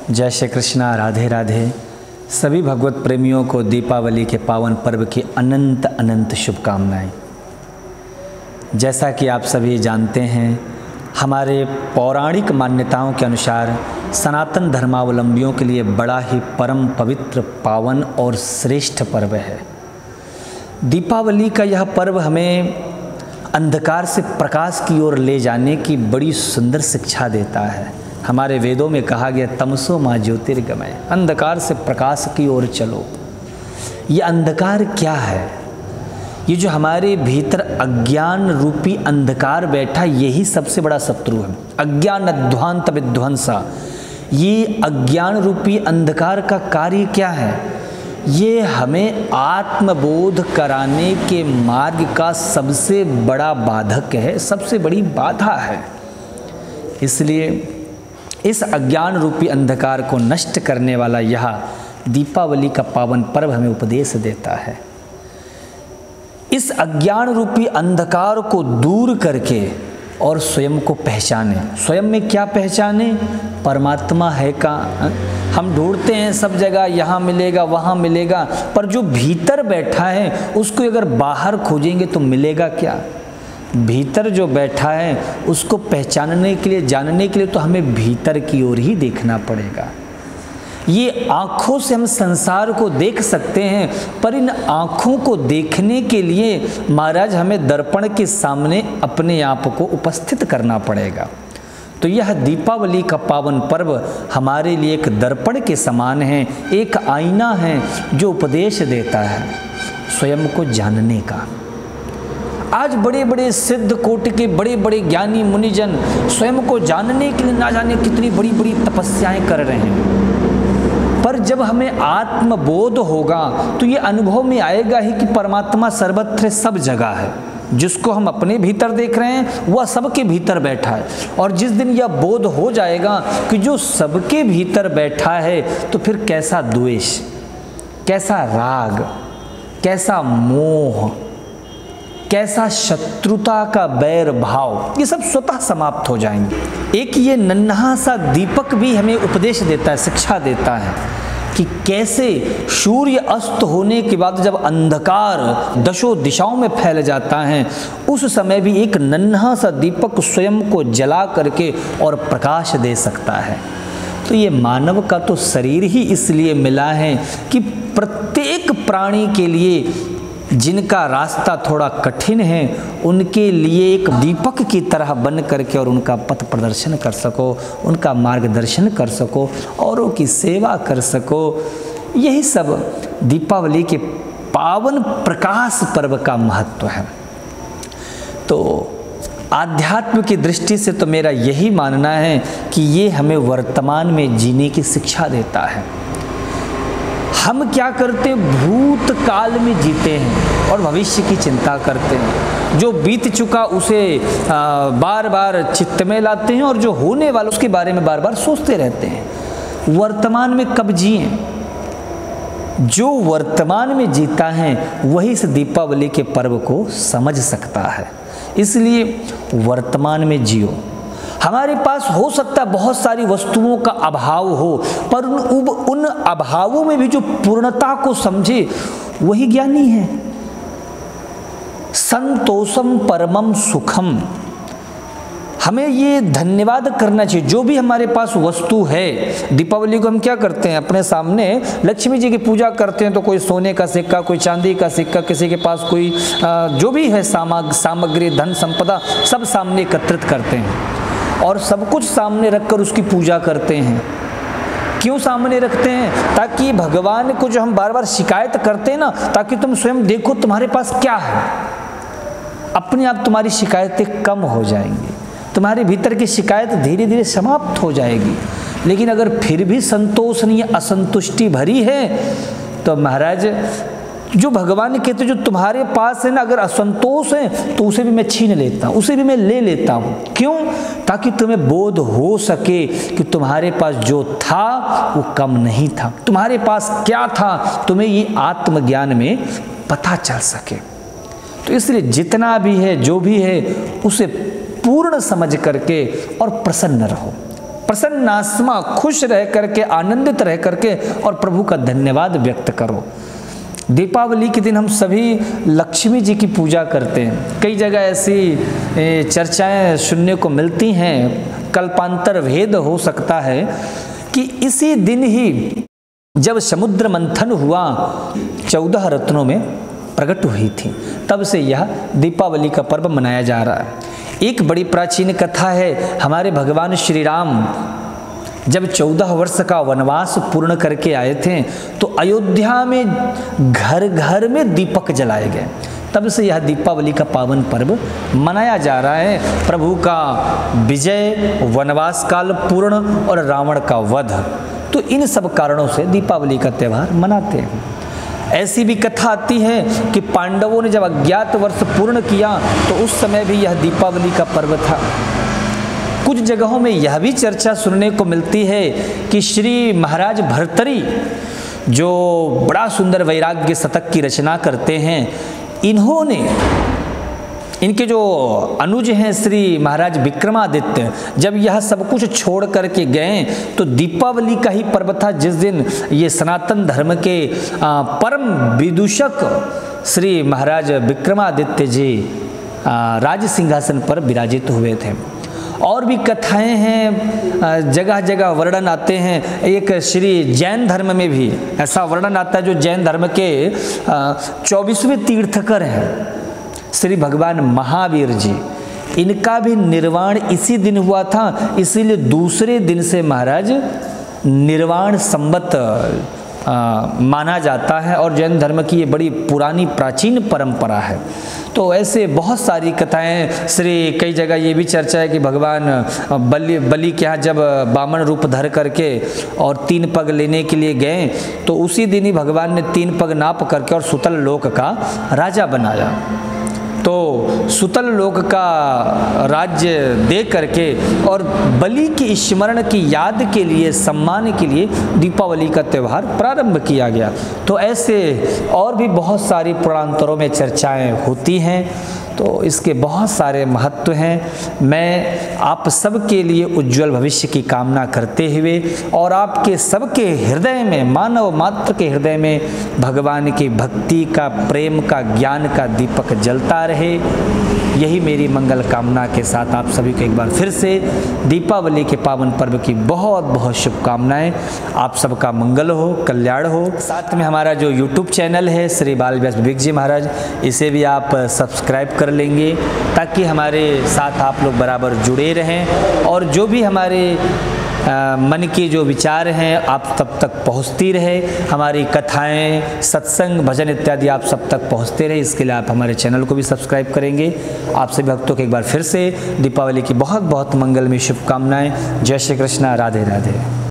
जय श्री कृष्णा, राधे राधे। सभी भगवत प्रेमियों को दीपावली के पावन पर्व की अनंत अनंत शुभकामनाएं। जैसा कि आप सभी जानते हैं, हमारे पौराणिक मान्यताओं के अनुसार सनातन धर्मावलंबियों के लिए बड़ा ही परम पवित्र, पावन और श्रेष्ठ पर्व है। दीपावली का यह पर्व हमें अंधकार से प्रकाश की ओर ले जाने की बड़ी सुंदर शिक्षा देता है। हमारे वेदों में कहा गया, तमसो माँ ज्योतिर्गमय, अंधकार से प्रकाश की ओर चलो। ये अंधकार क्या है? ये जो हमारे भीतर अज्ञान रूपी अंधकार बैठा, यही सबसे बड़ा शत्रु है। अज्ञान अध्वांत विध्वंसा, ये अज्ञान रूपी अंधकार का कार्य क्या है? ये हमें आत्मबोध कराने के मार्ग का सबसे बड़ा बाधक है, सबसे बड़ी बाधा है। इसलिए इस अज्ञान रूपी अंधकार को नष्ट करने वाला यह दीपावली का पावन पर्व हमें उपदेश देता है। इस अज्ञान रूपी अंधकार को दूर करके और स्वयं को पहचाने। स्वयं में क्या पहचाने? परमात्मा है का। हम ढूंढते हैं सब जगह, यहाँ मिलेगा वहाँ मिलेगा, पर जो भीतर बैठा है उसको अगर बाहर खोजेंगे तो मिलेगा क्या? भीतर जो बैठा है उसको पहचानने के लिए, जानने के लिए तो हमें भीतर की ओर ही देखना पड़ेगा। ये आँखों से हम संसार को देख सकते हैं, पर इन आँखों को देखने के लिए महाराज हमें दर्पण के सामने अपने आप को उपस्थित करना पड़ेगा। तो यह दीपावली का पावन पर्व हमारे लिए एक दर्पण के समान है, एक आईना है जो उपदेश देता है स्वयं को जानने का। आज बड़े बड़े सिद्ध कोटि के बड़े बड़े ज्ञानी मुनिजन स्वयं को जानने के लिए ना जाने कितनी बड़ी बड़ी तपस्याएं कर रहे हैं, पर जब हमें आत्मबोध होगा तो ये अनुभव में आएगा ही कि परमात्मा सर्वत्र सब जगह है। जिसको हम अपने भीतर देख रहे हैं वह सबके भीतर बैठा है। और जिस दिन यह बोध हो जाएगा कि जो सबके भीतर बैठा है, तो फिर कैसा द्वेष, कैसा राग, कैसा मोह, कैसा शत्रुता का बैर भाव, ये सब स्वतः समाप्त हो जाएंगे। एक ये नन्हा सा दीपक भी हमें उपदेश देता है, शिक्षा देता है कि कैसे सूर्य अस्त होने के बाद जब अंधकार दशों दिशाओं में फैल जाता है, उस समय भी एक नन्हा सा दीपक स्वयं को जला करके और प्रकाश दे सकता है। तो ये मानव का तो शरीर ही इसलिए मिला है कि प्रत्येक प्राणी के लिए, जिनका रास्ता थोड़ा कठिन है, उनके लिए एक दीपक की तरह बन करके और उनका पथ प्रदर्शन कर सको, उनका मार्गदर्शन कर सको, औरों की सेवा कर सको। यही सब दीपावली के पावन प्रकाश पर्व का महत्व है। तो आध्यात्म की दृष्टि से तो मेरा यही मानना है कि ये हमें वर्तमान में जीने की शिक्षा देता है। हम क्या करते हैं? भूतकाल में जीते हैं और भविष्य की चिंता करते हैं। जो बीत चुका उसे बार बार चित्त में लाते हैं, और जो होने वाला उसके बारे में बार बार सोचते रहते हैं। वर्तमान में कब जिए? जो वर्तमान में जीता है वही इस दीपावली के पर्व को समझ सकता है। इसलिए वर्तमान में जियो। हमारे पास हो सकता है बहुत सारी वस्तुओं का अभाव हो, पर उन अभावों में भी जो पूर्णता को समझे वही ज्ञानी है। संतोषम परमम सुखम, हमें ये धन्यवाद करना चाहिए। जो भी हमारे पास वस्तु है, दीपावली को हम क्या करते हैं? अपने सामने लक्ष्मी जी की पूजा करते हैं, तो कोई सोने का सिक्का, कोई चांदी का सिक्का, किसी के पास कोई जो भी है सामग्री, धन संपदा, सब सामने एकत्रित करते हैं और सब कुछ सामने रखकर उसकी पूजा करते हैं। क्यों सामने रखते हैं? ताकि भगवान को जो हम बार बार शिकायत करते हैं ना, ताकि तुम स्वयं देखो तुम्हारे पास क्या है। अपने आप तुम्हारी शिकायतें कम हो जाएंगी, तुम्हारे भीतर की शिकायत धीरे धीरे समाप्त हो जाएगी। लेकिन अगर फिर भी संतोष नहीं, असंतुष्टि भरी है, तो महाराज जो भगवान कहते जो तुम्हारे पास है ना, अगर असंतोष है तो उसे भी मैं छीन लेता हूँ, उसे भी मैं ले लेता हूँ। क्यों? ताकि तुम्हें बोध हो सके कि तुम्हारे पास जो था वो कम नहीं था। तुम्हारे पास क्या था, तुम्हें ये आत्मज्ञान में पता चल सके। तो इसलिए जितना भी है, जो भी है, उसे पूर्ण समझ करके और प्रसन्न रहो। प्रसन्नात्मा खुश रह करके, आनंदित रह करके और प्रभु का धन्यवाद व्यक्त करो। दीपावली के दिन हम सभी लक्ष्मी जी की पूजा करते हैं। कई जगह ऐसी चर्चाएं सुनने को मिलती हैं, कल्पांतर भेद हो सकता है कि इसी दिन ही जब समुद्र मंथन हुआ 14 रत्नों में प्रकट हुई थी, तब से यह दीपावली का पर्व मनाया जा रहा है। एक बड़ी प्राचीन कथा है, हमारे भगवान श्री राम जब 14 वर्ष का वनवास पूर्ण करके आए थे तो अयोध्या में घर घर में दीपक जलाए गए। तब से यह दीपावली का पावन पर्व मनाया जा रहा है। प्रभु का विजय, वनवास काल पूर्ण और रावण का वध, तो इन सब कारणों से दीपावली का त्यौहार मनाते हैं। ऐसी भी कथा आती है कि पांडवों ने जब अज्ञात वर्ष पूर्ण किया तो उस समय भी यह दीपावली का पर्व था। कुछ जगहों में यह भी चर्चा सुनने को मिलती है कि श्री महाराज भर्तरी, जो बड़ा सुंदर वैराग्य शतक की रचना करते हैं, इनके जो अनुज हैं श्री महाराज विक्रमादित्य, जब यह सब कुछ छोड़ करके गए तो दीपावली का ही पर्व था जिस दिन ये सनातन धर्म के परम विदूषक श्री महाराज विक्रमादित्य जी राज सिंहासन पर विराजित हुए थे। और भी कथाएं हैं, जगह जगह वर्णन आते हैं। एक श्री जैन धर्म में भी ऐसा वर्णन आता है, जो जैन धर्म के 24वें तीर्थकर हैं श्री भगवान महावीर जी, इनका भी निर्वाण इसी दिन हुआ था, इसीलिए दूसरे दिन से महाराज निर्वाण संवत माना जाता है और जैन धर्म की ये बड़ी पुरानी प्राचीन परंपरा है। तो ऐसे बहुत सारी कथाएं कई जगह ये भी चर्चा है कि भगवान बलि के यहाँ जब बामन रूप धर करके और 3 पग लेने के लिए गए तो उसी दिन ही भगवान ने 3 पग नाप करके और सुतल लोक का राजा बनाया। तो सुतल लोक का राज्य दे करके और बलि की स्मरण की याद के लिए, सम्मान के लिए दीपावली का त्यौहार प्रारंभ किया गया। तो ऐसे और भी बहुत सारी पुराणांतरों में चर्चाएं होती हैं, तो इसके बहुत सारे महत्व हैं। मैं आप सबके लिए उज्जवल भविष्य की कामना करते हुए और आपके सबके हृदय में, मानव मात्र के हृदय में भगवान की भक्ति का, प्रेम का, ज्ञान का दीपक जलता रहे, यही मेरी मंगल कामना के साथ आप सभी को एक बार फिर से दीपावली के पावन पर्व की बहुत बहुत शुभकामनाएं। आप सबका मंगल हो, कल्याण हो। साथ में हमारा जो YouTube चैनल है श्री बाल व्यास विवेक जी महाराज, इसे भी आप सब्सक्राइब कर लेंगे ताकि हमारे साथ आप लोग बराबर जुड़े रहें और जो भी हमारे मन के जो विचार हैं आप तब तक पहुंचती रहे, हमारी कथाएं, सत्संग, भजन इत्यादि आप सब तक पहुंचते रहे। इसके लिए आप हमारे चैनल को भी सब्सक्राइब करेंगे। आप सभी भक्तों को एक बार फिर से दीपावली की बहुत बहुत मंगलमय शुभकामनाएं। जय श्री कृष्णा, राधे राधे।